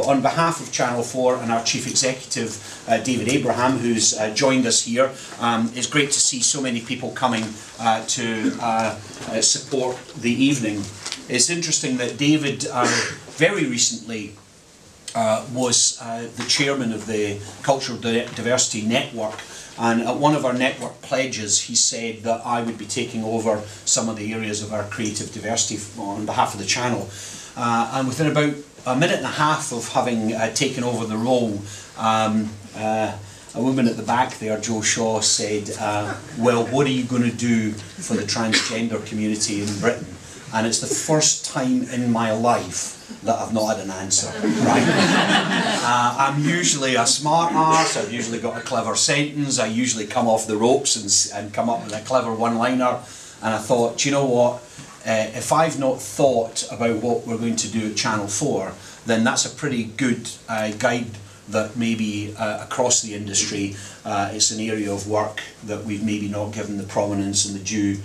But on behalf of Channel 4 and our Chief Executive, David Abraham, who's joined us here, it's great to see so many people coming to support the evening. It's interesting that David very recently was the chairman of the Cultural Diversity Network, and at one of our network pledges he said that I would be taking over some of the areas of our creative diversity on behalf of the channel. And within about a minute and a half of having taken over the role, a woman at the back there, Jo Shaw, said, well, what are you going to do for the transgender community in Britain? And it's the first time in my life that I've not had an answer, right? I'm usually a smart arse, I've usually got a clever sentence, I usually come off the ropes and come up with a clever one-liner, and I thought, do you know what, if I've not thought about what we're going to do at Channel 4, then that's a pretty good guide that maybe across the industry it's an area of work that we've maybe not given the prominence and the due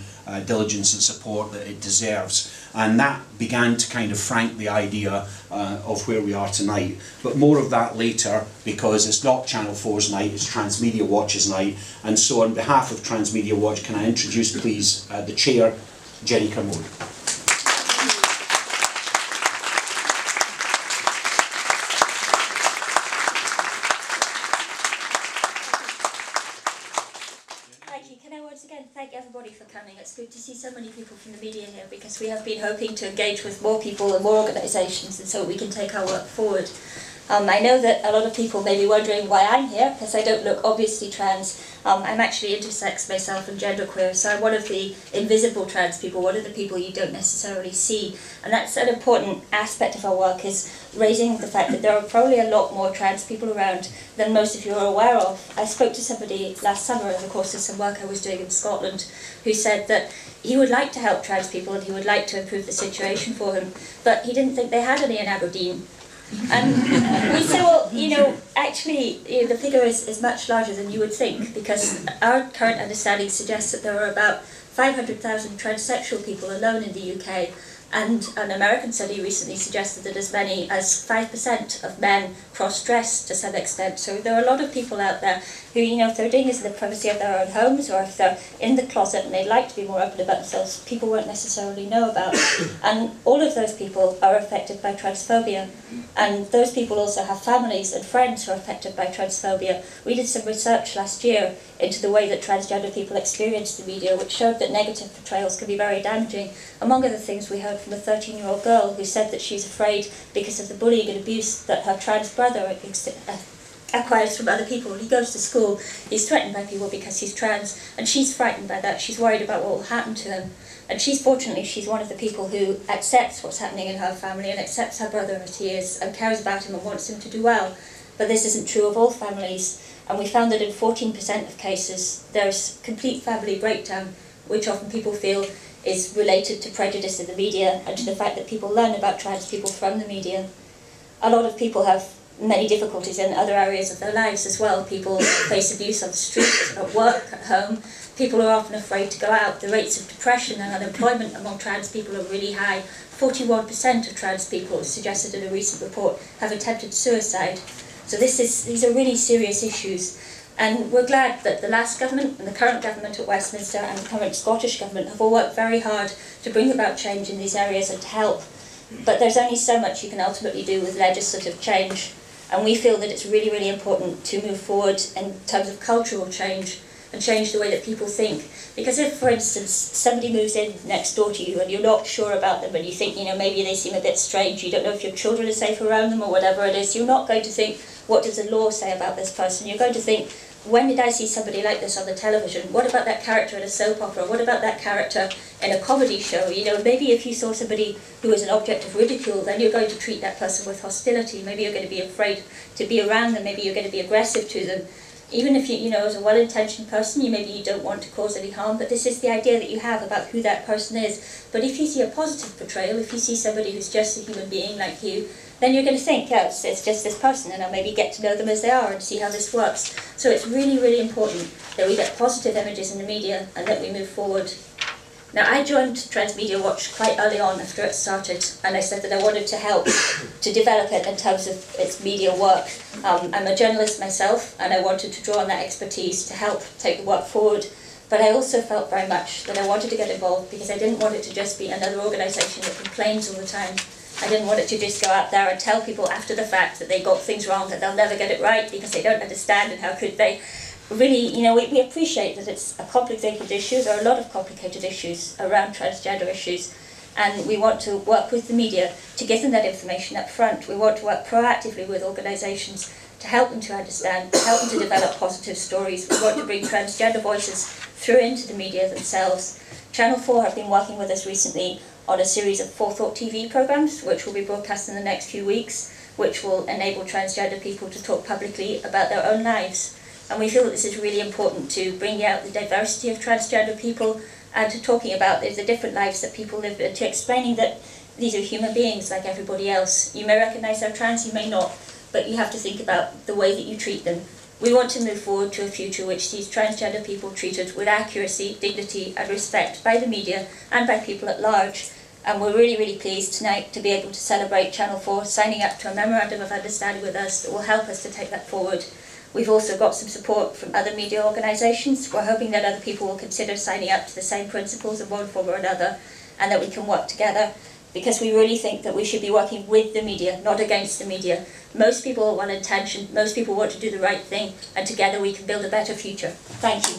diligence and support that it deserves. And that began to kind of frank the idea of where we are tonight. But more of that later, because it's not Channel 4's night, it's Transmedia Watch's night. And so on behalf of Transmedia Watch, can I introduce please the chair, Jennie Kermode. Thank everybody for coming. It's good to see so many people from the media here, because we have been hoping to engage with more people and more organisations, and so we can take our work forward. I know that a lot of people may be wondering why I'm here, because I don't look obviously trans. I'm actually intersex myself and genderqueer, so I'm one of the invisible trans people, one of the people you don't necessarily see. And that's an important aspect of our work, is raising the fact that there are probably a lot more trans people around than most of you are aware of. I spoke to somebody last summer in the course of some work I was doing in Scotland, who said that he would like to help trans people and he would like to improve the situation for them, but he didn't think they had any in Aberdeen. And we said, well, you know, actually the figure is much larger than you would think, because our current understanding suggests that there are about 500,000 transsexual people alone in the UK, and an American study recently suggested that as many as 5% of men cross-dress to some extent. So there are a lot of people out there who, you know, if they're doing this in the privacy of their own homes, or if they're in the closet and they'd like to be more open about themselves, people won't necessarily know about. And all of those people are affected by transphobia. And those people also have families and friends who are affected by transphobia. We did some research last year into the way that transgender people experience the media, which showed that negative portrayals can be very damaging. Among other things, we heard from a 13-year-old girl who said that she's afraid, because of the bullying and abuse that her trans brother acquires from other people. When he goes to school, he's threatened by people because he's trans, and she's frightened by that. She's worried about what will happen to him. And fortunately, she's one of the people who accepts what's happening in her family and accepts her brother as he is and cares about him and wants him to do well. But this isn't true of all families, and we found that in 14% of cases there's complete family breakdown, which often people feel is related to prejudice in the media and to the fact that people learn about trans people from the media. A lot of people have many difficulties in other areas of their lives as well. People face abuse on the street, at work, at home. People are often afraid to go out. The rates of depression and unemployment among trans people are really high. 41% of trans people, suggested in a recent report, have attempted suicide. So these are really serious issues. And we're glad that the last government and the current government at Westminster and the current Scottish government have all worked very hard to bring about change in these areas and to help. But there's only so much you can ultimately do with legislative change. And we feel that it's really, really important to move forward in terms of cultural change and change the way that people think. Because if, for instance, somebody moves in next door to you and you're not sure about them and you think, you know, maybe they seem a bit strange, you don't know if your children are safe around them or whatever it is, you're not going to think, what does the law say about this person? You're going to think, when did I see somebody like this on the television? What about that character in a soap opera? What about that character in a comedy show? You know, maybe if you saw somebody who was an object of ridicule, then you're going to treat that person with hostility. Maybe you're going to be afraid to be around them. Maybe you're going to be aggressive to them. Even if you know, as a well-intentioned person, maybe you don't want to cause any harm, but this is the idea that you have about who that person is. But if you see a positive portrayal, if you see somebody who's just a human being like you, then you're going to think, yeah, it's just this person, and I'll maybe get to know them as they are and see how this works. So it's really, really important that we get positive images in the media and that we move forward. Now, I joined Transmedia Watch quite early on after it started, and I said that I wanted to help to develop it in terms of its media work. I'm a journalist myself, and I wanted to draw on that expertise to help take the work forward. But I also felt very much that I wanted to get involved because I didn't want it to just be another organisation that complains all the time. I didn't want it to just go out there and tell people after the fact that they got things wrong, that they'll never get it right because they don't understand, and how could they. Really, we appreciate that it's a complicated issue. There are a lot of complicated issues around transgender issues, and we want to work with the media to give them that information up front. We want to work proactively with organisations to help them to understand, to help them to develop positive stories. We want to bring transgender voices through into the media themselves. Channel 4 have been working with us recently on a series of Forethought TV programmes, which will be broadcast in the next few weeks, which will enable transgender people to talk publicly about their own lives. And we feel that this is really important to bring out the diversity of transgender people and to talking about the different lives that people live, and to explaining that these are human beings like everybody else. You may recognise they're trans, you may not, but you have to think about the way that you treat them. We want to move forward to a future which sees transgender people treated with accuracy, dignity and respect by the media and by people at large. And we're really, really pleased tonight to be able to celebrate Channel 4 signing up to a Memorandum of Understanding with us that will help us to take that forward. We've also got some support from other media organisations. We're hoping that other people will consider signing up to the same principles in one form or another, and that we can work together, because we really think that we should be working with the media, not against the media. Most people are well intentioned, most people want to do the right thing, and together we can build a better future. Thank you.